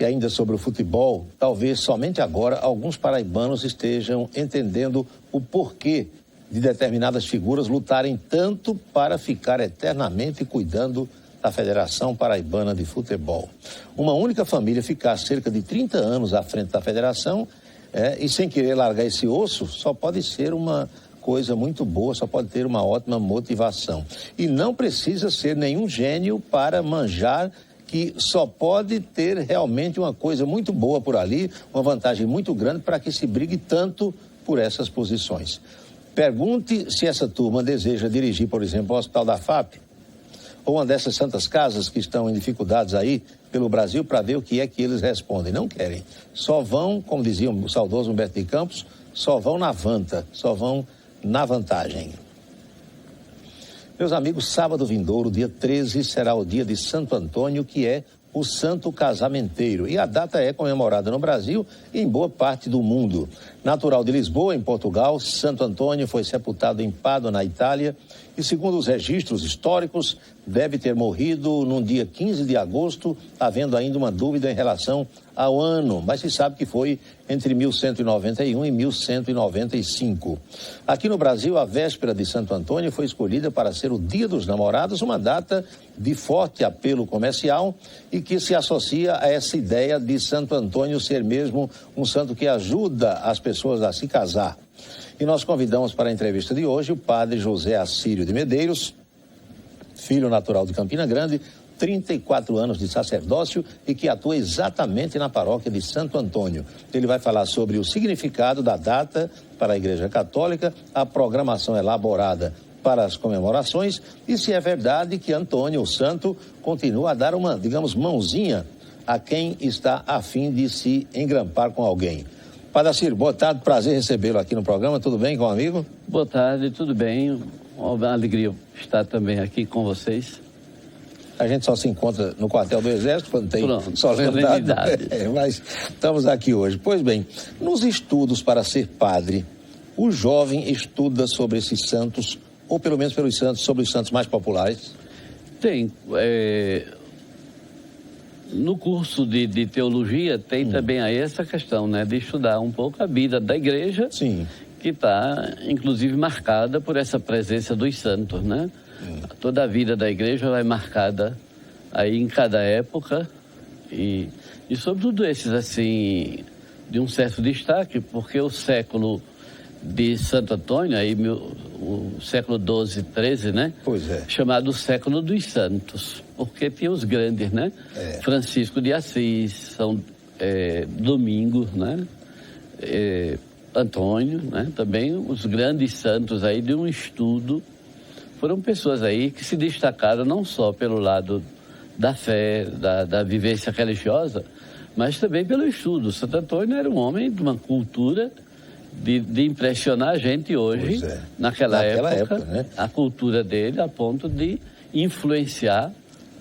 E ainda sobre o futebol, talvez somente agora alguns paraibanos estejam entendendo o porquê de determinadas figuras lutarem tanto para ficar eternamente cuidando da Federação Paraibana de Futebol. Uma única família ficar cerca de 30 anos à frente da federação e sem querer largar esse osso, só pode ser uma coisa muito boa, só pode ter uma ótima motivação. E não precisa ser nenhum gênio para manjar que só pode ter realmente uma coisa muito boa por ali, uma vantagem muito grande para que se brigue tanto por essas posições. Pergunte se essa turma deseja dirigir, por exemplo, o Hospital da FAP, ou uma dessas santas casas que estão em dificuldades aí pelo Brasil, para ver o que é que eles respondem. Não querem. Só vão, como dizia o saudoso Humberto de Campos, só vão na vanta, só vão na vantagem. Meus amigos, sábado vindouro, dia 13, será o dia de Santo Antônio, que é o santo casamenteiro. E a data é comemorada no Brasil e em boa parte do mundo. Natural de Lisboa, em Portugal, Santo Antônio foi sepultado em Pádua, na Itália, e segundo os registros históricos, deve ter morrido no dia 15 de agosto, havendo ainda uma dúvida em relação ao ano, mas se sabe que foi entre 1191 e 1195. Aqui no Brasil, a véspera de Santo Antônio foi escolhida para ser o Dia dos Namorados, uma data de forte apelo comercial e que se associa a essa ideia de Santo Antônio ser mesmo um santo que ajuda as pessoas a se casar. E nós convidamos para a entrevista de hoje o padre José Assírio de Medeiros, filho natural de Campina Grande, 34 anos de sacerdócio e que atua exatamente na paróquia de Santo Antônio. Ele vai falar sobre o significado da data para a Igreja Católica, a programação elaborada para as comemorações e se é verdade que Antônio, o santo, continua a dar uma, digamos, mãozinha a quem está a fim de se engrampar com alguém. Padre Assírio, boa tarde, prazer recebê-lo aqui no programa, tudo bem com o amigo? Boa tarde, tudo bem, uma alegria estar também aqui com vocês. A gente só se encontra no quartel do Exército quando tem solenidade, mas estamos aqui hoje. Pois bem, nos estudos para ser padre, o jovem estuda sobre esses santos, ou pelo menos pelos santos, sobre os santos mais populares? Tem, no curso de teologia tem também aí essa questão, né, de estudar um pouco a vida da igreja, sim, que está inclusive marcada por essa presença dos santos, né? Toda a vida da igreja vai marcada aí em cada época e sobretudo esses assim de um certo destaque, porque o século de Santo Antônio, aí o século XII, XIII, né? Pois é. Chamado século dos santos, porque tinha os grandes, né? Francisco de Assis, São Domingo, né? Antônio, né? Também os grandes santos aí de um estudo. Foram pessoas aí que se destacaram não só pelo lado da fé, da vivência religiosa, mas também pelo estudo. Santo Antônio era um homem de uma cultura de impressionar a gente hoje, naquela época, né? A cultura dele a ponto de influenciar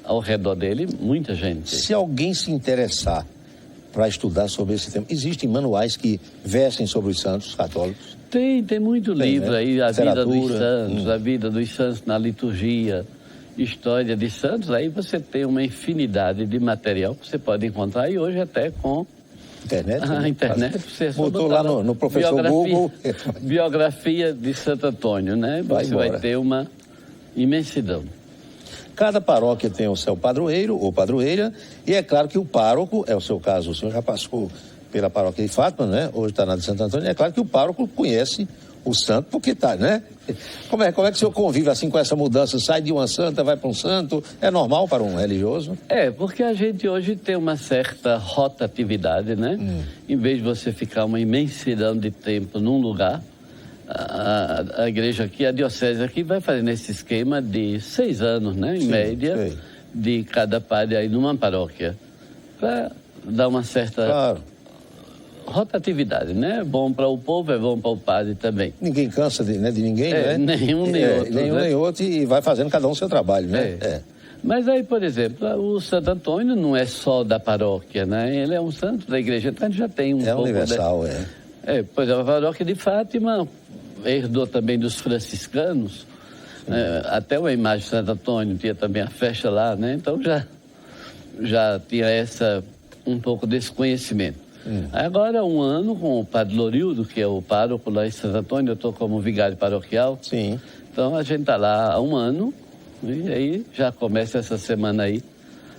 ao redor dele muita gente. Se alguém se interessar para estudar sobre esse tema, existem manuais que versem sobre os santos católicos? Tem muito livro, né? Aí, a vida dos santos, a vida dos santos na liturgia, história de santos, aí você tem uma infinidade de material que você pode encontrar, e hoje até com internet, a internet, você botou lá no professor Google. Biografia de Santo Antônio, né? Você vai ter uma imensidão. Cada paróquia tem o seu padroeiro ou padroeira, e é claro que o pároco, é o seu caso, o senhor já passou pela paróquia de Fátima, né? Hoje está na de Santo Antônio, é claro que o pároco conhece o santo, porque está, né? Como é que o senhor convive assim com essa mudança? Sai de uma santa, vai para um santo? É normal para um religioso? Porque a gente hoje tem uma certa rotatividade, né? Em vez de você ficar uma imensidão de tempo num lugar, a igreja aqui, a diocese aqui vai fazendo esse esquema de 6 anos, né? Em média, de cada padre aí numa paróquia, para dar uma certa rotatividade, né? É bom para o povo, é bom para o padre também. Ninguém cansa de ninguém, né? Nenhum nem outro. Nenhum nem outro, e vai fazendo cada um o seu trabalho, né? Mas aí, por exemplo, o Santo Antônio não é só da paróquia, né? Ele é um santo da igreja, então já tem um pouco... universal, Pois é, a paróquia de Fátima herdou também dos franciscanos, até uma imagem de Santo Antônio, tinha também a festa lá, né? Então já tinha essa um pouco desse conhecimento. Agora, um ano com o Padre Lorildo, que é o pároco lá em Santo Antônio, eu estou como vigário paroquial. Sim. Então, a gente está lá há um ano, e aí já começa essa semana aí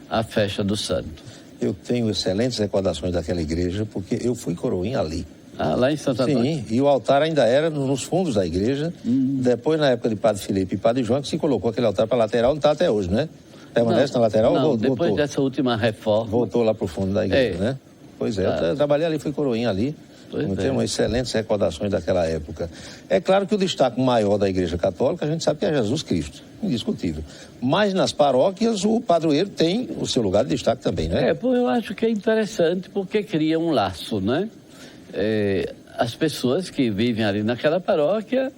a festa do santo. Eu tenho excelentes recordações daquela igreja, porque eu fui coroinha ali. Ah, lá em Santo Antônio? Sim, e o altar ainda era nos fundos da igreja. Depois, na época de Padre Felipe e Padre João, que se colocou aquele altar para a lateral, não está até hoje, né? Permanece na lateral? Não, Voltou. depois dessa última reforma. Voltou lá para o fundo da igreja, né? Pois é, eu trabalhei ali, fui coroinha ali. Eu tenho umas excelentes recordações daquela época. É claro que o destaque maior da Igreja Católica, a gente sabe que é Jesus Cristo, indiscutível. Mas nas paróquias, o padroeiro tem o seu lugar de destaque também, né? Eu acho que é interessante porque cria um laço, né? As pessoas que vivem ali naquela paróquia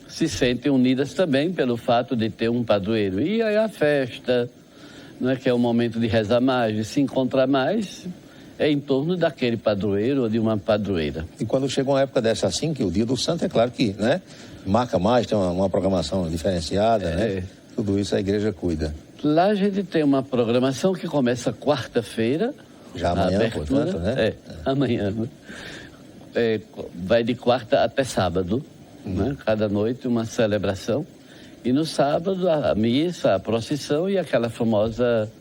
se sentem unidas também pelo fato de ter um padroeiro. E aí a festa, né, que é o momento de rezar mais, de se encontrar mais, é em torno daquele padroeiro ou de uma padroeira. E quando chega uma época dessa assim, que o Dia do Santo, é claro que, né, marca mais, tem uma programação diferenciada, né? Tudo isso a igreja cuida. Lá a gente tem uma programação que começa quarta-feira. Já amanhã, portanto, né? Amanhã. Vai de quarta até sábado, né? Cada noite uma celebração. E no sábado a missa, a procissão e aquela famosa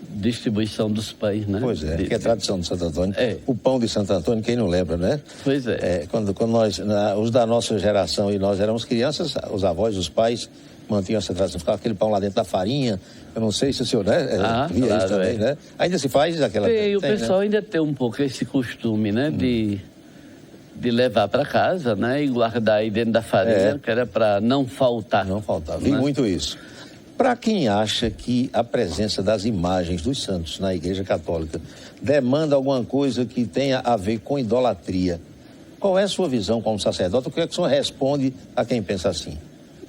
distribuição dos pães, né? Pois é, que é tradição de Santo Antônio. O pão de Santo Antônio, quem não lembra, né? Pois é. Quando nós, os da nossa geração e nós éramos crianças, os avós, os pais mantinham essa tradição, ficava aquele pão lá dentro da farinha. Eu não sei se o senhor, né? Via claro, isso também, né? Ainda se faz aquela... O pessoal, né, ainda tem um pouco esse costume, né? De levar para casa, né? E guardar aí dentro da farinha, que era para não faltar. Não faltar. Vi muito isso. Para quem acha que a presença das imagens dos santos na Igreja Católica demanda alguma coisa que tenha a ver com idolatria, qual é a sua visão como sacerdote? O que é que o senhor responde a quem pensa assim?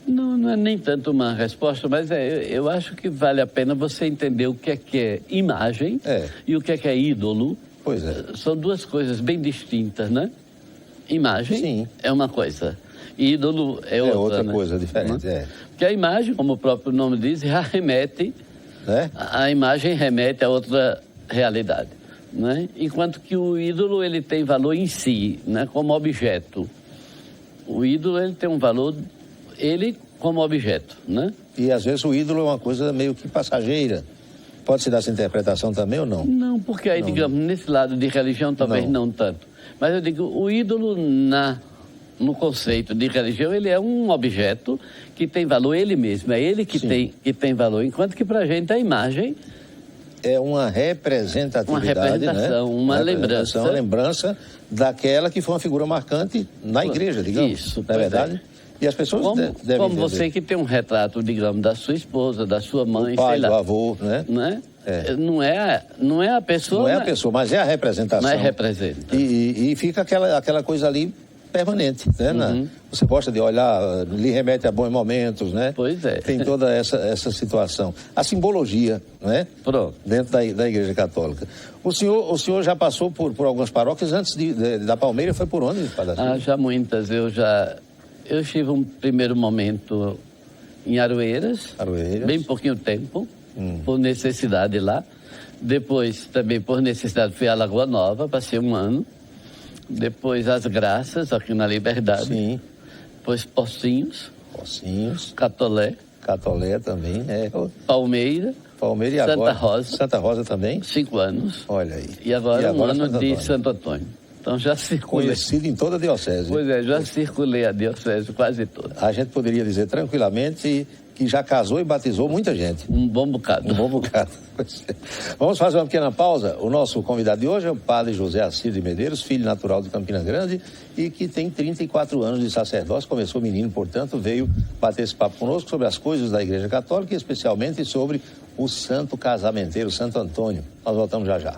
Não é nem tanto uma resposta, mas eu acho que vale a pena você entender o que é imagem e o que é ídolo. Pois é. São duas coisas bem distintas, né? Imagem é uma coisa, ídolo é outra, né? Coisa diferente, Porque a imagem, como o próprio nome diz, remete, a imagem remete a outra realidade, né? Enquanto que o ídolo, ele tem valor em si, né? Como objeto. O ídolo, ele tem um valor, ele como objeto, né? E às vezes o ídolo é uma coisa meio que passageira. Pode-se dar essa interpretação também ou não? Não, porque aí, digamos, nesse lado de religião talvez não tanto. Mas eu digo, o ídolo no conceito de religião, ele é um objeto que tem valor ele mesmo, é ele que tem valor, enquanto que pra gente a imagem é uma representatividade, uma representação, né? Uma lembrança. Uma lembrança daquela que foi uma figura marcante na igreja, digamos. Isso, não é verdade? E as pessoas devem como você que tem um retrato, digamos, da sua esposa, da sua mãe, o pai, sei lá. do avô, né? Não é a pessoa. Não é a pessoa, mas é a representação. Mas representa. E fica aquela coisa ali permanente, né? Você gosta de olhar, lhe remete a bons momentos, né? Pois é. Tem toda essa situação. A simbologia, não é? Pronto. Dentro da Igreja Católica. O senhor já passou por algumas paróquias antes da Palmeira, foi por onde, Padre? Já muitas. Eu estive um primeiro momento em Aroeiras. Bem pouquinho tempo, por necessidade lá. Depois, também por necessidade, fui a Lagoa Nova, passei um ano. Depois As Graças, aqui na Liberdade. Sim. Depois Pocinhos. Catolé. Catolé também, Palmeira e Santa agora, Rosa. Santa Rosa também. 5 anos. Olha aí. E agora um ano de Santo Antônio. Então já circulei. Conhecido em toda a diocese. Pois é, já circulei a diocese quase toda. A gente poderia dizer tranquilamente que já casou e batizou muita gente. Um bom bocado. Vamos fazer uma pequena pausa. O nosso convidado de hoje é o padre José Assis de Medeiros, filho natural de Campina Grande e que tem 34 anos de sacerdócio. Começou menino, portanto, veio bater esse papo conosco sobre as coisas da Igreja Católica e especialmente sobre o santo casamenteiro, Santo Antônio. Nós voltamos já já.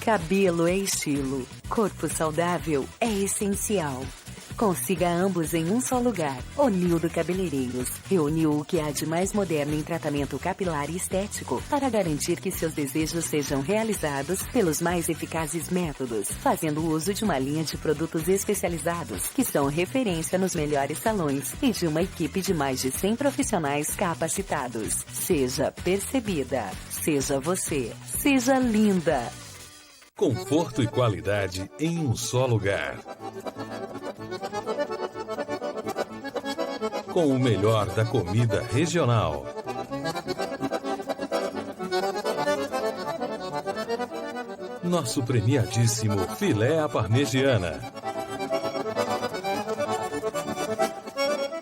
Cabelo é estilo, corpo saudável é essencial. Consiga ambos em um só lugar. Onildo Cabeleireiros reuniu o que há de mais moderno em tratamento capilar e estético para garantir que seus desejos sejam realizados pelos mais eficazes métodos, fazendo uso de uma linha de produtos especializados que são referência nos melhores salões e de uma equipe de mais de 100 profissionais capacitados. Seja percebida, seja você, seja linda. Conforto e qualidade em um só lugar. Com o melhor da comida regional. Nosso premiadíssimo filé à parmegiana.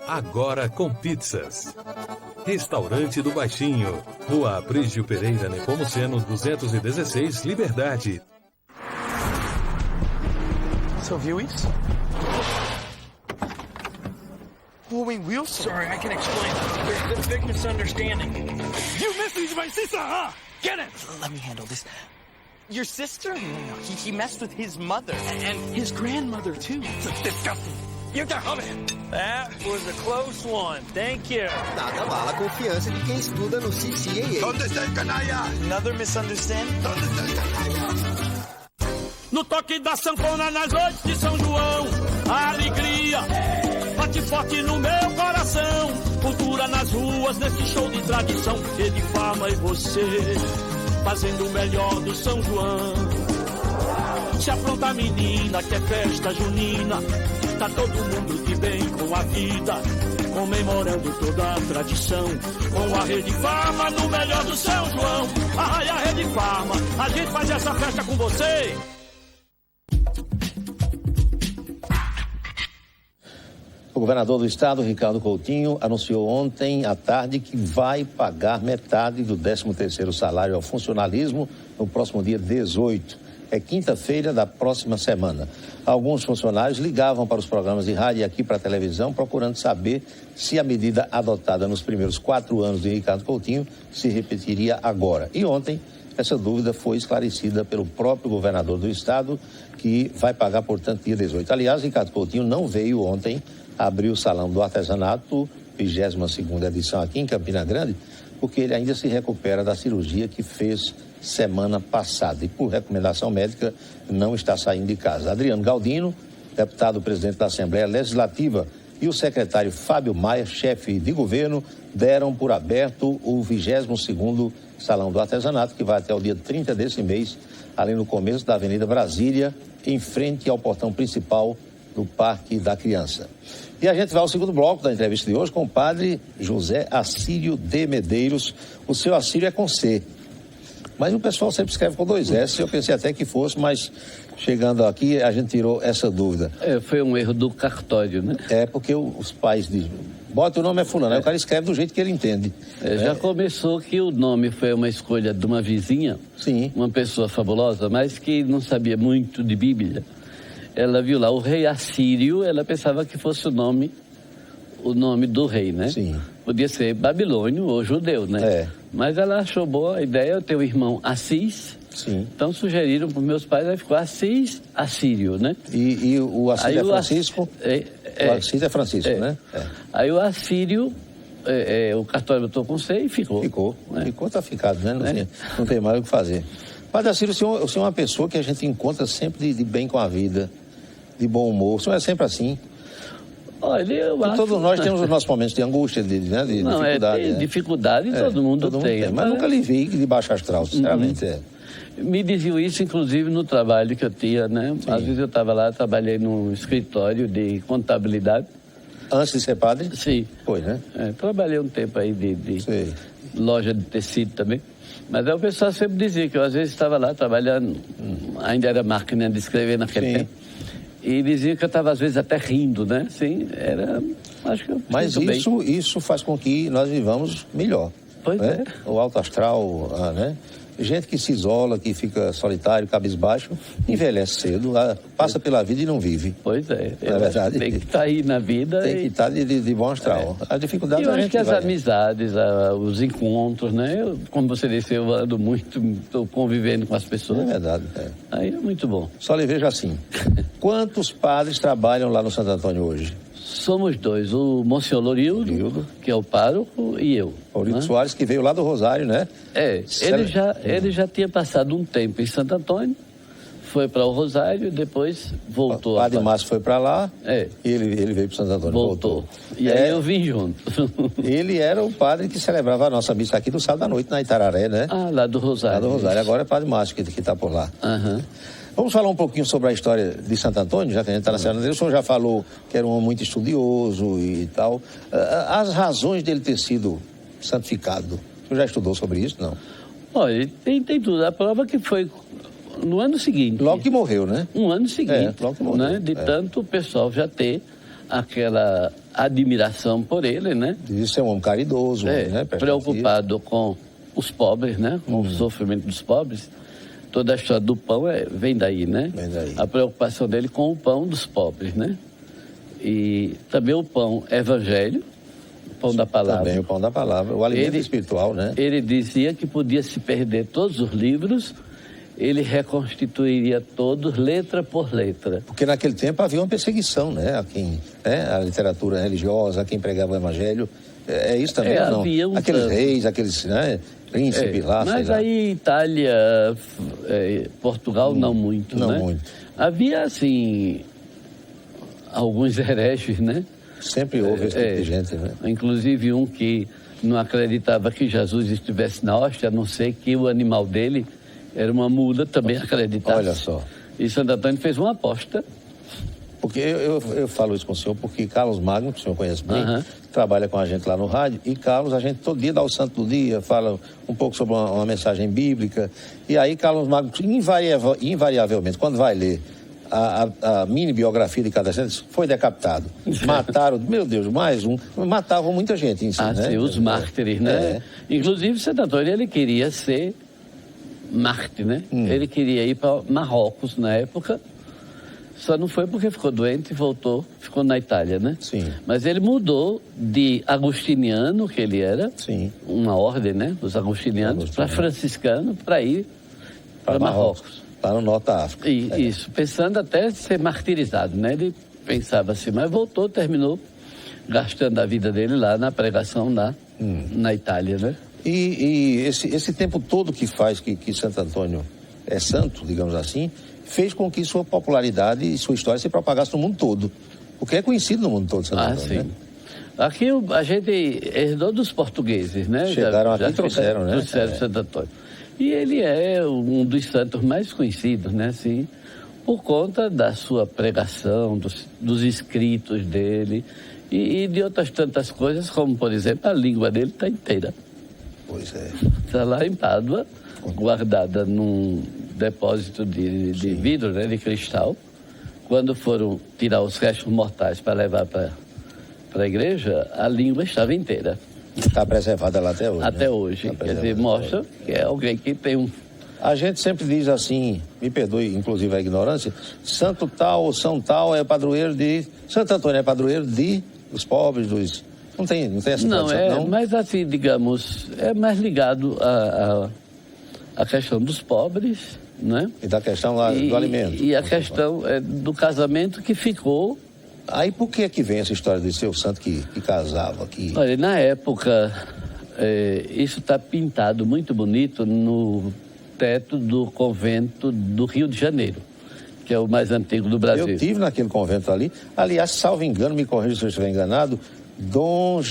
Agora com pizzas. Restaurante do Baixinho. Rua Aprígio Pereira Nepomuceno 216, Liberdade. Você ouviu isso? Owen Wilson? Sorry, I can explain. There's a big misunderstanding. You missed my sister, huh? Get it! Let me handle this. Your sister? He messed with his mother. And his grandmother, too. It's disgusting. You can come in. That was a close one. Thank you. Nada abala a confiança de quem estuda no CCAA. ¿Dónde está el canalla? Another misunderstanding? ¿Dónde está el canalla? No toque da sanfona nas noites de São João, a alegria bate forte no meu coração. Cultura nas ruas nesse show de tradição. Rede Farma e você, fazendo o melhor do São João. Se apronta menina, que é festa junina, tá todo mundo de bem com a vida, comemorando toda a tradição. Com a Rede Farma no melhor do São João. Ai, a Rede Farma, a gente faz essa festa com você. O governador do estado, Ricardo Coutinho, anunciou ontem à tarde que vai pagar metade do 13º salário ao funcionalismo no próximo dia 18. É quinta-feira da próxima semana. Alguns funcionários ligavam para os programas de rádio e aqui para a televisão procurando saber se a medida adotada nos primeiros 4 anos de Ricardo Coutinho se repetiria agora. E ontem, essa dúvida foi esclarecida pelo próprio governador do estado, que vai pagar, portanto, dia 18. Aliás, Ricardo Coutinho não veio ontem abrir o Salão do Artesanato, 22ª edição aqui em Campina Grande, porque ele ainda se recupera da cirurgia que fez semana passada e, por recomendação médica, não está saindo de casa. Adriano Galdino, deputado presidente da Assembleia Legislativa, e o secretário Fábio Maia, chefe de governo, deram por aberto o 22º Salão do Artesanato, que vai até o dia 30 desse mês, ali no começo da Avenida Brasília, em frente ao portão principal do Parque da Criança. E a gente vai ao segundo bloco da entrevista de hoje com o padre José Assírio de Medeiros. O seu Assírio é com C, mas o pessoal sempre escreve com 2 S. Eu pensei até que fosse, mas chegando aqui a gente tirou essa dúvida. Foi um erro do cartório, né? É porque os pais dizem, bota o nome é fulano, aí o cara escreve do jeito que ele entende. Já começou que o nome foi uma escolha de uma vizinha, sim, uma pessoa fabulosa, mas que não sabia muito de Bíblia. Ela viu lá o rei Assírio, ela pensava que fosse o nome do rei, né? Sim. Podia ser babilônio ou judeu, né? É. Mas ela achou boa a ideia, eu tenho um irmão Assis. Sim. Então sugeriram para os meus pais, aí ficou Assis Assírio, né? E o Assis aí é Francisco? O Assis é Francisco, né? É. Aí o Assírio, o cartório botou com C e ficou. Ficou, né? Ficou, tá ficado, né? Não tem mais o que fazer. Padre Assírio, o senhor é uma pessoa que a gente encontra sempre de bem com a vida, de bom humor. O senhor é sempre assim? Olha, eu acho... Todos nós temos os nossos momentos de angústia, de dificuldade. Tem dificuldade, todo mundo tem. Mas nunca lhe vi de baixo astral, sinceramente. Me diziam isso, inclusive, no trabalho que eu tinha, né? Sim. Às vezes eu estava lá, trabalhei num escritório de contabilidade. Antes de ser padre? Sim. Foi, né? Trabalhei um tempo aí de loja de tecido também. Mas aí o pessoal sempre dizia que eu às vezes estava lá trabalhando, ainda era máquina de escrever naquele tempo. E dizia que eu estava às vezes até rindo, né? Sim, acho que eu... Mas isso faz com que nós vivamos melhor. Pois né? é. O alto astral, né? Gente que se isola, que fica solitário, cabisbaixo, envelhece cedo, passa pela vida e não vive. Pois é. Não é verdade? Tem que estar aí na vida. Tem que estar de bom astral. A dificuldade eu a acho gente que as vai... amizades, os encontros, né? Como você disse, eu ando muito, estou convivendo com as pessoas. É verdade. Aí é muito bom. Só lhe vejo assim. Quantos padres trabalham lá no Santo Antônio hoje? Somos dois, o Monsenhor Lorildo, que é o pároco, e eu. Lorildo Soares, que veio lá do Rosário, né? Ele já tinha passado um tempo em Santo Antônio, foi para o Rosário, depois voltou. O Padre Márcio foi para lá, e ele veio para Santo Antônio. Voltou. E aí eu vim junto. Ele era o padre que celebrava a nossa missa aqui no sábado à noite, na Itararé, né? Lá do Rosário. Lá do Rosário. Agora é Padre Márcio que está por lá. Vamos falar um pouquinho sobre a história de Santo Antônio, já que a gente está na Serra dele. O senhor já falou que era um homem muito estudioso e tal. As razões dele ter sido santificado, o senhor já estudou sobre isso? Não? Olha, tem tudo. A prova que foi no ano seguinte. Logo que morreu, né? Um ano seguinte. Logo que morreu. Né? De tanto o pessoal já ter aquela admiração por ele, né? De ser um homem caridoso, né? Preocupado com os pobres, né? Com o sofrimento dos pobres. Toda a história do pão vem daí, né? Vem daí. A preocupação dele com o pão dos pobres, né? E também o pão evangelho, o pão da palavra. Também o pão da palavra, o alimento espiritual, né? Ele dizia que podia se perder todos os livros, ele reconstituiria todos, letra por letra. Porque naquele tempo havia uma perseguição, né? A literatura religiosa, a quem pregava o evangelho. É isso também, não? Havia aqueles reis, aqueles, né? Príncipes lá, mas aí Itália, Portugal, não muito, não né? muito. Havia, assim, alguns hereges, né? Sempre houve esse tipo de gente, né? Inclusive um que não acreditava que Jesus estivesse na hóstia, a não ser que o animal dele era uma mula, também acreditasse. Olha só. E Santo Antônio fez uma aposta. Porque eu falo isso com o senhor, porque Carlos Magno, que o senhor conhece bem, trabalha com a gente lá no rádio, e Carlos, a gente todo dia dá o santo do dia, fala um pouco sobre uma mensagem bíblica, e aí Carlos Magno, invariavelmente, quando vai ler a mini biografia de cada santo, foi decapitado. Mataram, meu Deus, mais um, matavam muita gente em si, né? Sim, os mártires, né? Inclusive, Santo Antônio, ele queria ser mártir, né? Ele queria ir para Marrocos na época. Só não foi porque ficou doente e voltou, ficou na Itália, né? Sim. Mas ele mudou de agostiniano, que ele era, uma ordem, né? Os agostinianos, para franciscano, para ir para Marrocos. Lá no norte da África. Isso, pensando até ser martirizado, né? Ele pensava assim, mas voltou, terminou gastando a vida dele lá na pregação lá na Itália, né? E esse tempo todo que faz que Santo Antônio é santo, digamos assim, fez com que sua popularidade e sua história se propagasse no mundo todo. Porque é conhecido no mundo todo, Santo Antônio, sim. Né? Aqui a gente herdou dos portugueses, né? Chegaram aqui e trouxeram, né? Trouxeram Santo Antônio. E ele é um dos santos mais conhecidos, né? Assim, por conta da sua pregação, dos escritos dele e de outras tantas coisas, como, por exemplo, a língua dele está inteira. Pois é. Está lá em Pádua, guardada num depósito de vidro, né, de cristal. Quando foram tirar os restos mortais para levar para a igreja, a língua estava inteira. Está preservada lá até hoje. Até né? hoje. Quer dizer, mostra que é alguém que tem um... A gente sempre diz assim, me perdoe inclusive a ignorância, santo tal ou São tal é padroeiro de... Santo Antônio é padroeiro de os pobres, dos... Não tem essa tradição, não? Mas assim, digamos, é mais ligado à questão dos pobres, né? E da questão lá do alimento. E a questão do casamento que ficou... Aí por que vem essa história de ser o santo que casava? Olha, na época, isso está pintado muito bonito no teto do convento do Rio de Janeiro, que é o mais antigo do Brasil. Eu estive naquele convento ali. Aliás, salvo engano, me corrija se eu estiver enganado, Dom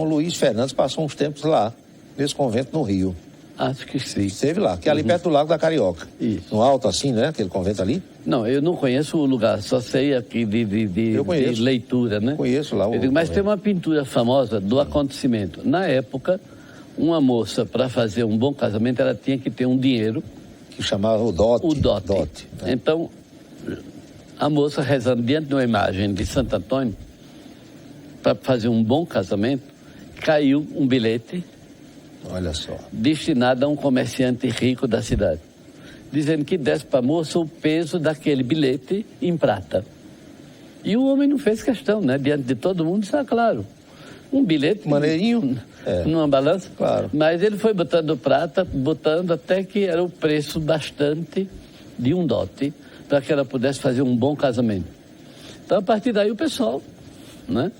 Luiz Fernandes passou uns tempos lá, nesse convento no Rio. Acho que sim. Esteve lá, que é ali perto do Lago da Carioca. Isso. No alto assim, né? Aquele convento ali. Não, eu não conheço o lugar, só sei aqui de leitura, né? Conheço lá. Mas tem uma pintura famosa do acontecimento. Na época, uma moça, para fazer um bom casamento, ela tinha que ter um dinheiro. Que chamava o dote. O dote. Né? Então, a moça rezando diante de uma imagem de Santo Antônio, para fazer um bom casamento, caiu um bilhete Olha só. Destinada a um comerciante rico da cidade, dizendo que desse para a moça o peso daquele bilhete em prata. E o homem não fez questão, né? Diante de todo mundo, está claro. Um bilhete... Maneirinho. Numa balança. Claro. Mas ele foi botando prata, botando até que era o preço bastante de um dote para que ela pudesse fazer um bom casamento. Então, a partir daí, o pessoal, né?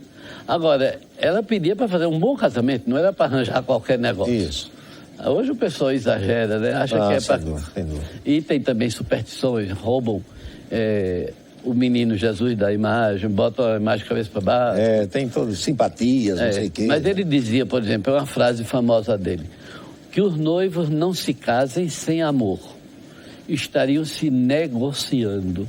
Agora, ela pedia para fazer um bom casamento, não era para arranjar qualquer negócio. Isso. Hoje o pessoal exagera, né? Acha que é para... Sem dúvida. E tem também superstições, roubam o menino Jesus da imagem, botam a imagem de cabeça para baixo. Tem todas simpatias, não sei o quê. Mas ele dizia, por exemplo, é uma frase famosa dele, que os noivos não se casem sem amor, estariam se negociando.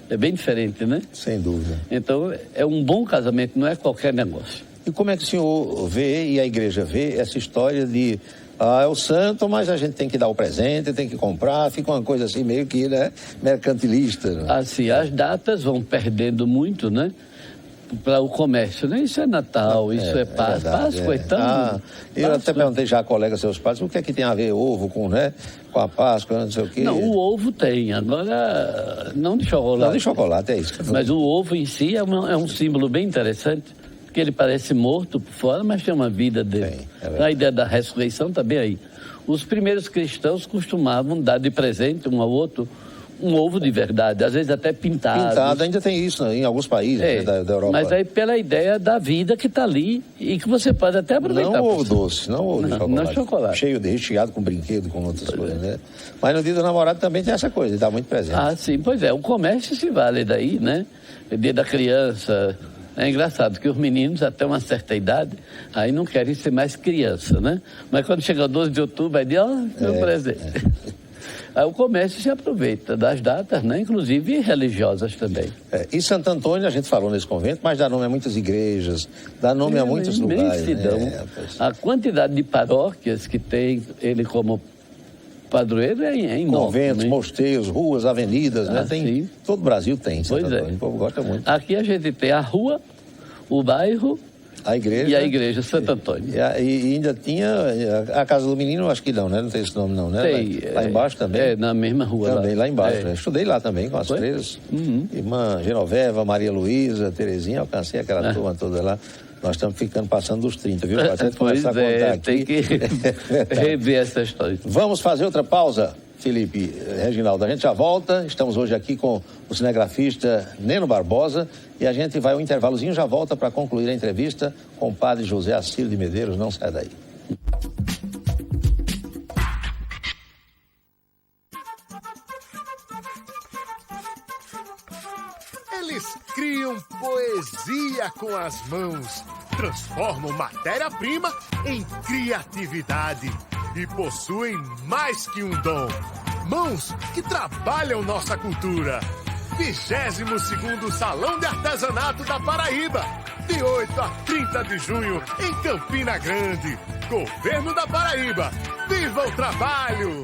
É bem diferente, né? Sem dúvida. Então, é um bom casamento, não é qualquer negócio. E como é que o senhor vê, e a igreja vê, essa história de... é o santo, mas a gente tem que dar o presente, tem que comprar, fica uma coisa assim meio que, né, mercantilista. Né? Assim, as datas vão perdendo muito, né? Para o comércio, né? Isso é Natal, isso é Páscoa. Páscoa é tão... Eu até perguntei já a colega, seus pais, o que é que tem a ver ovo com, né, com a Páscoa, não sei o quê. Não, o ovo tem, agora não de chocolate. Não de chocolate, é isso. Mas o ovo em si é um símbolo bem interessante, porque ele parece morto por fora, mas tem uma vida dele. A ideia da ressurreição está bem aí. Os primeiros cristãos costumavam dar de presente um ao outro um ovo de verdade, às vezes até pintado. Pintado, ainda tem isso, né, em alguns países, né, da Europa. Mas aí pela ideia da vida que está ali e que você pode até aproveitar. Não ovo doce, não ovo de chocolate. Não chocolate. Cheio de recheado com brinquedo, com outras coisas, né? Mas no dia do namorado também tem essa coisa, dá muito presente. Ah, sim, pois é, o comércio se vale daí, né? Dia da criança. É engraçado que os meninos, até uma certa idade, aí não querem ser mais criança, né? Mas quando chega o 12 de outubro, aí diz, meu presente. Aí o comércio se aproveita das datas, né? Inclusive religiosas também. E Santo Antônio, a gente falou nesse convento, mas dá nome a muitas igrejas, dá nome a muitos lugares. Né? A quantidade de paróquias que tem ele como padroeiro é enorme. Conventos, mosteiros, ruas, avenidas, né? Tem, todo o Brasil tem Santo pois Antônio, o povo gosta muito. Aqui a gente tem a rua, o bairro... A igreja. E a igreja Santo Antônio. E ainda tinha a Casa do Menino, acho que não, né? Não tem esse nome não, né? Tem. Lá embaixo também? Na mesma rua. Também, lá embaixo. Né? Estudei lá também, com as freiras. Irmã Genoveva, Maria Luísa, Terezinha, alcancei aquela turma toda lá. Nós estamos passando dos 30, viu? Pra gente começar a contar aqui. Tem que rever essa história. Vamos fazer outra pausa, Felipe, Reginaldo. A gente já volta. Estamos hoje aqui com o cinegrafista Neno Barbosa e a gente vai ao intervalozinho, já volta para concluir a entrevista com o padre José Acílio de Medeiros. Não sai daí. Eles criam poesia com as mãos, transformam matéria-prima em criatividade e possuem mais que um dom. Mãos que trabalham nossa cultura. 22º Salão de Artesanato da Paraíba, de 8 a 30 de junho, em Campina Grande. Governo da Paraíba. Viva o trabalho!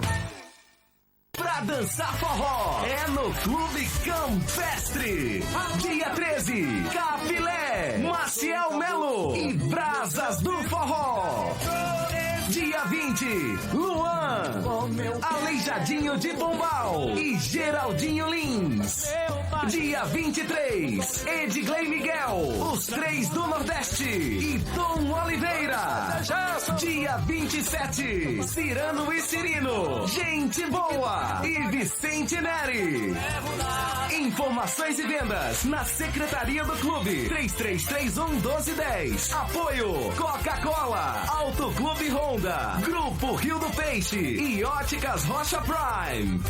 Pra dançar forró é no Clube Campestre. Dia 13, Capilé, Maciel Melo e Brasas do Forró. Dia 20, Luan, Aleijadinho de Pombal e Geraldinho Lins. Dia 23, Edgley Miguel, os Três do Nordeste e Tom Oliveira. Dia 27, Cirano e Cirino, Gente Boa e Vicente Neri. Informações e vendas na Secretaria do Clube 3331-1210. Apoio Coca-Cola, Auto Clube Honda, Grupo Rio do Peixe e Óticas Rocha Prime.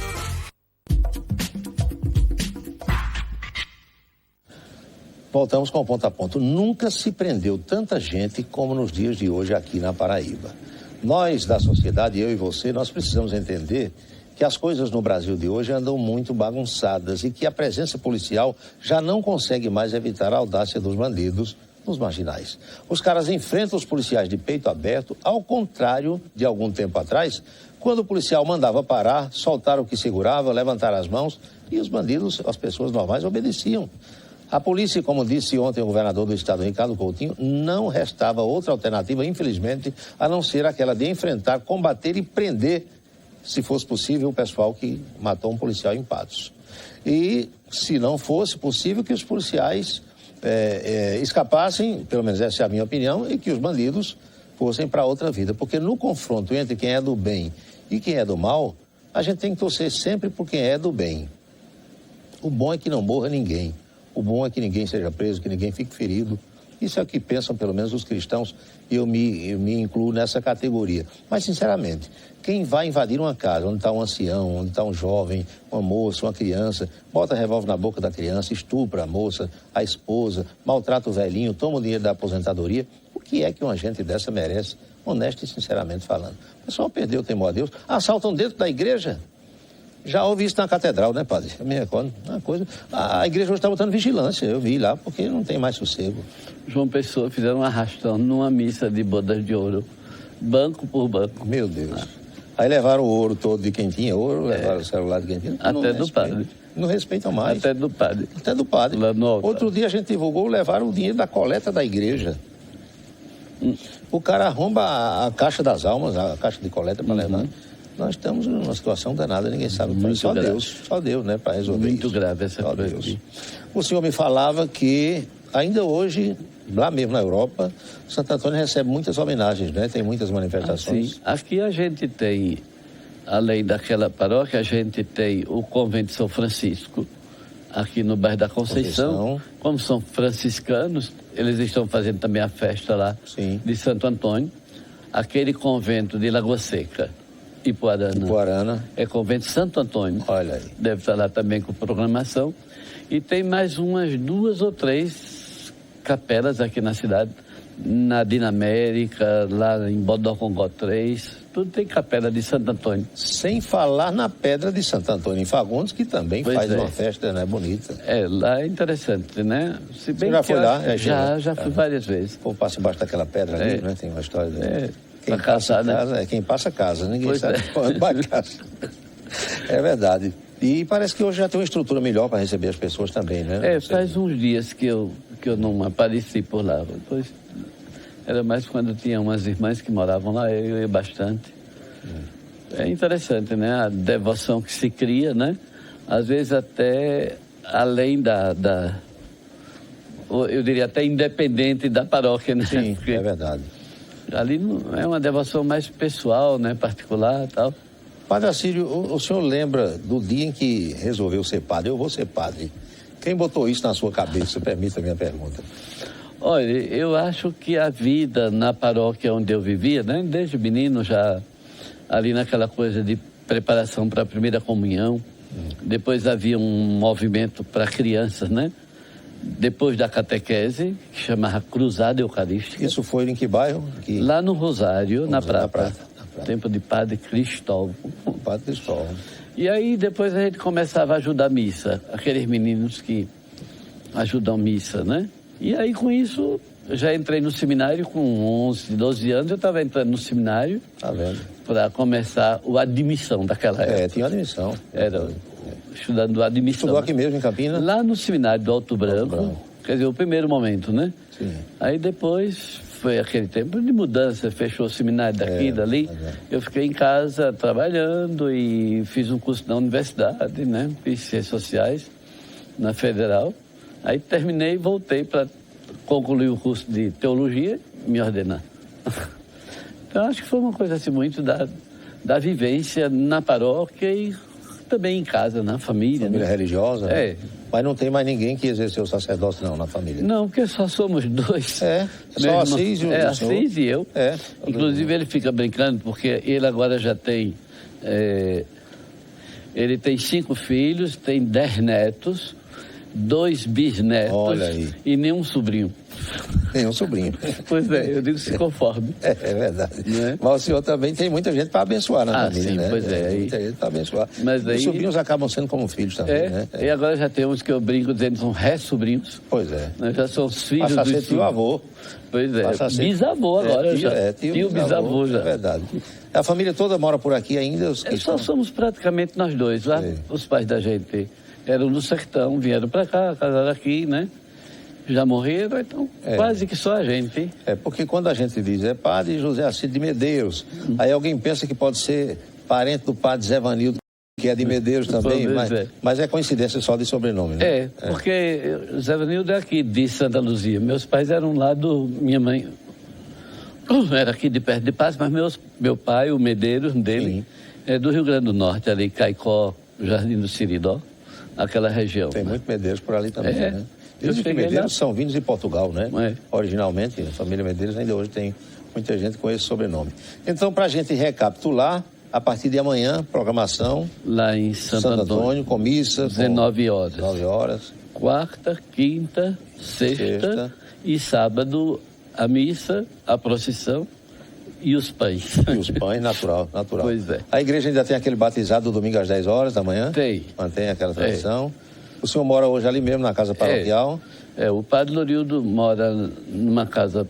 Voltamos com o ponto a ponto. Nunca se prendeu tanta gente como nos dias de hoje aqui na Paraíba. Nós, da sociedade, eu e você, nós precisamos entender que as coisas no Brasil de hoje andam muito bagunçadas e que a presença policial já não consegue mais evitar a audácia dos bandidos nos marginais. Os caras enfrentam os policiais de peito aberto, ao contrário de algum tempo atrás, quando o policial mandava parar, soltar o que segurava, levantar as mãos e os bandidos, as pessoas normais, obedeciam. A polícia, como disse ontem o governador do estado, Ricardo Coutinho, não restava outra alternativa, infelizmente, a não ser aquela de enfrentar, combater e prender, se fosse possível, o pessoal que matou um policial em Patos. E, se não fosse possível, que os policiais escapassem, pelo menos essa é a minha opinião, e que os bandidos fossem para outra vida. Porque no confronto entre quem é do bem e quem é do mal, a gente tem que torcer sempre por quem é do bem. O bom é que não morra ninguém. O bom é que ninguém seja preso, que ninguém fique ferido. Isso é o que pensam, pelo menos, os cristãos, e eu me incluo nessa categoria. Mas, sinceramente, quem vai invadir uma casa onde está um ancião, onde está um jovem, uma moça, uma criança, bota revólver na boca da criança, estupra a moça, a esposa, maltrata o velhinho, toma o dinheiro da aposentadoria, o que é que uma gente dessa merece, honesto e sinceramente falando? O pessoal perdeu o temor a Deus, assaltam dentro da igreja. Já ouvi isso na catedral, né, padre? Eu me recordo, uma coisa. A igreja hoje está botando vigilância, eu vi lá, porque não tem mais sossego. João Pessoa fizeram um arrastão numa missa de bodas de ouro, banco por banco. Meu Deus. Aí levaram o ouro todo de quem tinha ouro, levaram o celular de quem tinha. Até do padre. Não respeitam mais. Até do padre. Até do padre. Outro dia a gente divulgou, levaram o dinheiro da coleta da igreja. O cara arromba a caixa das almas, a caixa de coleta para levar. Nós estamos numa situação danada, ninguém sabe. Só Deus, né, para resolver muito isso. Grave essa coisa. O senhor me falava que ainda hoje, lá mesmo na Europa, Santo Antônio recebe muitas homenagens, né? Tem muitas manifestações. Sim. Aqui a gente tem, além daquela paróquia, a gente tem o convento de São Francisco, aqui no bairro da Conceição. Como são franciscanos, eles estão fazendo também a festa lá de Santo Antônio. Aquele convento de Lagoa Seca, Ipuarana. É convento Santo Antônio. Olha aí. Deve estar lá também com programação. E tem mais umas 2 ou 3 capelas aqui na cidade. Na Dinamérica, lá em Bodocongó 3. Tudo tem capela de Santo Antônio. Sem falar na Pedra de Santo Antônio em Fagundes, que também faz uma festa, né, bonita. Lá é interessante, né? Se bem Você já foi lá? Já fui várias vezes. Ou passa embaixo daquela pedra ali, né? Tem uma história dele. Quem passa casa, quem passa casa, ninguém sabe quando vai casa. É verdade. E parece que hoje já tem uma estrutura melhor para receber as pessoas também, né? Faz uns dias que eu não apareci por lá. Depois, era mais quando tinha umas irmãs que moravam lá, eu ia bastante. É interessante, né? A devoção que se cria, né? Às vezes até além eu diria até independente da paróquia, né? Sim, é verdade. Ali é uma devoção mais pessoal, né? Particular e tal. Padre Assírio, o senhor lembra do dia em que resolveu ser padre? Eu vou ser padre. Quem botou isso na sua cabeça? Permita a minha pergunta. Olha, eu acho que a vida na paróquia onde eu vivia, né? Desde menino já ali naquela coisa de preparação para a primeira comunhão. Depois havia um movimento para crianças, né? Depois da catequese, que chamava Cruzada Eucarística. Isso foi em que bairro? Lá no Rosário, na Prata. Tempo de Padre Cristóvão. Padre Cristóvão. E aí depois a gente começava a ajudar a missa. Aqueles meninos que ajudam missa, né? E aí com isso, eu já entrei no seminário com 11, 12 anos. Eu estava entrando no seminário. Tá vendo? Para começar a admissão daquela época. Tinha admissão. Era estudando admissão. Estudou aqui mesmo, em Campinas? Lá no seminário do Alto Branco. Quer dizer, o primeiro momento, né? Sim. Aí depois foi aquele tempo de mudança, fechou o seminário daqui e dali. Eu fiquei em casa trabalhando e fiz um curso na universidade, né? Fiz Ciências Sociais na Federal. Aí terminei e voltei para concluir o curso de Teologia e me ordenar. Então acho que foi uma coisa assim muito da vivência na paróquia e também em casa, na família. Família, né? Religiosa? É. Mas não tem mais ninguém que exerceu o sacerdócio, não, na família? Não, porque só somos 2. Só Assis e o senhor? Assis e eu. Inclusive ele fica brincando, porque ele agora já tem... ele tem 5 filhos, tem 10 netos, 2 bisnetos. Olha aí. E nenhum sobrinho. Nenhum sobrinho. Pois é, eu digo se conforme. É verdade. É? Mas o senhor também tem muita gente para abençoar na família, sim, né? Pois é. Muita gente para abençoar. Mas aí... Os sobrinhos acabam sendo como filhos também, né? E agora já tem uns que eu brinco dizendo que são ré-sobrinhos. Pois é. Já são os filhos dos... Passa a ser tio-avô. Pois é. Bisavô agora já. Tio bisavô já. É verdade. A família toda mora por aqui ainda? Só somos praticamente nós 2. Lá os pais da gente eram do sertão, vieram para cá, casaram aqui, né? já morreram, então quase que só a gente, hein? Porque quando a gente diz padre José Assis de Medeiros, aí alguém pensa que pode ser parente do padre Zé Vanildo, que é de Medeiros também, mas é coincidência só de sobrenome, né? Porque Zé Vanildo é aqui de Santa Luzia. Meus pais eram lá minha mãe era aqui de perto de Paz, mas meu pai, o Medeiros dele, é do Rio Grande do Norte, ali, Caicó, Jardim do Siridó, aquela região. Tem muito Medeiros por ali também, né? Dizem que Medeiros são vindos de Portugal, né? Originalmente, a família Medeiros ainda hoje tem muita gente com esse sobrenome. Então, para a gente recapitular, a partir de amanhã, programação... Lá em Santo Antônio, com missa... 19 horas. 19 horas. Quarta, quinta, sexta e sábado, a missa, a procissão e os pães. E os pães, natural. Pois é. A igreja ainda tem aquele batizado domingo às 10 horas da manhã? Tem. Mantém aquela tradição. O senhor mora hoje ali mesmo, na casa paroquial? O padre Lorildo mora numa casa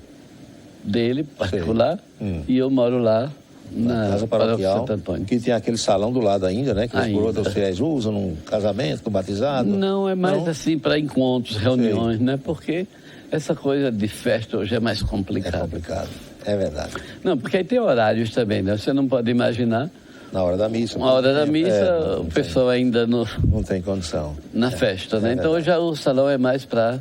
dele, particular, e eu moro lá na casa paroquial, Santo Antônio. Que tem aquele salão do lado ainda, né? Que os coroas fiéis usam num casamento, no batizado. Não, é mais assim para encontros, reuniões, né? Porque essa coisa de festa hoje é mais complicado. É complicado, é verdade. Não, porque aí tem horários também, né? Você não pode imaginar... Na hora da missa. Na hora da missa, o pessoal ainda não tem condição. Na festa, né? Então hoje o salão é mais para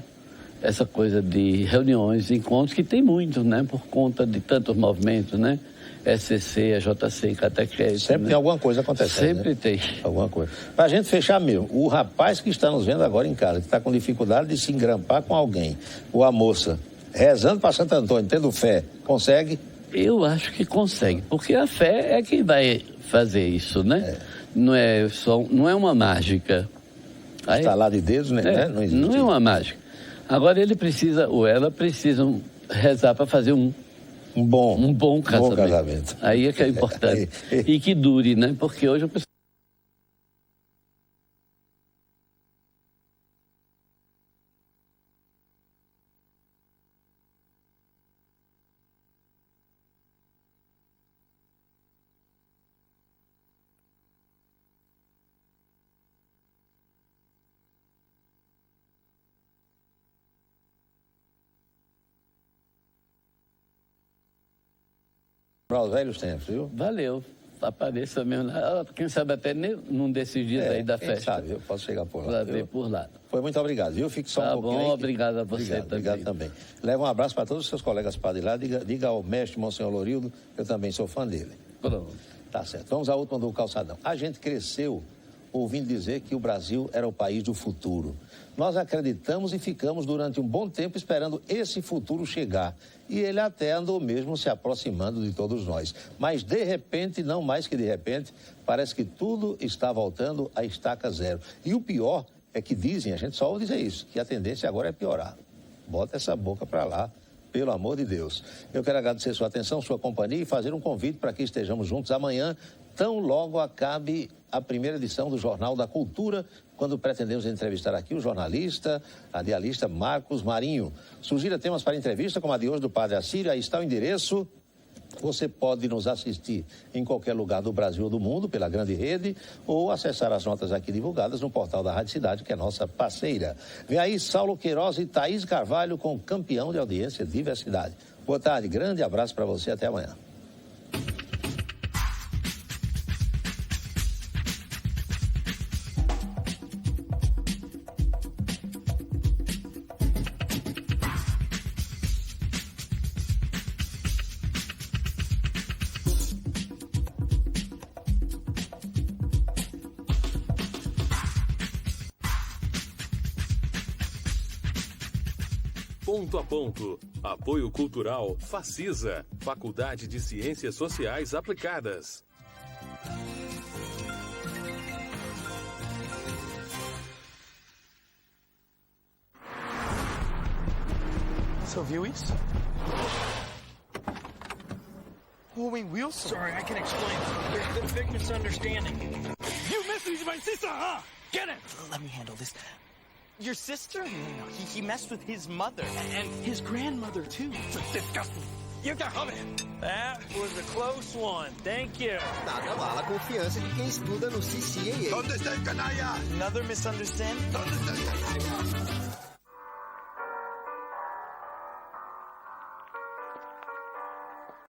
essa coisa de reuniões, encontros, que tem muitos, né? Por conta de tantos movimentos, né? SCC, JC, catequese. Sempre tem alguma coisa acontecendo. Sempre tem. Alguma coisa. Pra gente fechar mesmo, o rapaz que está nos vendo agora em casa, que está com dificuldade de se engrampar com alguém, ou a moça, rezando para Santo Antônio, tendo fé, consegue? Eu acho que consegue, porque a fé é quem vai fazer isso, né? Não é uma mágica. Estalar de dedos, né? Não é uma mágica. Agora ele precisa, ou ela precisam rezar para fazer um bom casamento. Aí é que é importante. E que dure, né? Porque hoje o pessoal... Para os velhos tempos, viu? Valeu. Apareça mesmo. Quem sabe até num desses dias aí da festa. Sabe, eu posso chegar por lá. Para ver por lá. Foi, muito obrigado, viu? Fique só um pouquinho aí. Obrigado a você também. Obrigado também. Leva um abraço para todos os seus colegas padres lá. Diga ao mestre Monsenhor Lorildo, eu também sou fã dele. Pronto. Tá certo. Vamos à última do calçadão. A gente cresceu ouvindo dizer que o Brasil era o país do futuro. Nós acreditamos e ficamos durante um bom tempo esperando esse futuro chegar. E ele até andou mesmo se aproximando de todos nós. Mas, de repente, não mais que de repente, parece que tudo está voltando à estaca zero. E o pior é que dizem, a gente só ouve dizer isso, que a tendência agora é piorar. Bota essa boca para lá, pelo amor de Deus. Eu quero agradecer sua atenção, sua companhia e fazer um convite para que estejamos juntos amanhã, tão logo acabe a primeira edição do Jornal da Cultura, quando pretendemos entrevistar aqui o jornalista, radialista Marcos Marinho. Sugira temas para entrevista, como a de hoje do Padre Assírio, aí está o endereço. Você pode nos assistir em qualquer lugar do Brasil ou do mundo, pela grande rede, ou acessar as notas aqui divulgadas no portal da Rádio Cidade, que é nossa parceira. Vem aí Saulo Queiroz e Thaís Carvalho com campeão de audiência Diversidade. Boa tarde, grande abraço para você, até amanhã. Ponto a Ponto. Apoio Cultural Facisa, Faculdade de Ciências Sociais Aplicadas. Você ouviu isso? Owen Wilson. Sorry, I can explain. There's been a big misunderstanding. You missed these, my sister, huh? Get it! Let me handle this. Your sister? No, he messed with his mother. And his grandmother, too. It's disgusting. You got it. That was a close one. Thank you. Nada mal a confiança de quem estuda no CCAA. Another misunderstanding?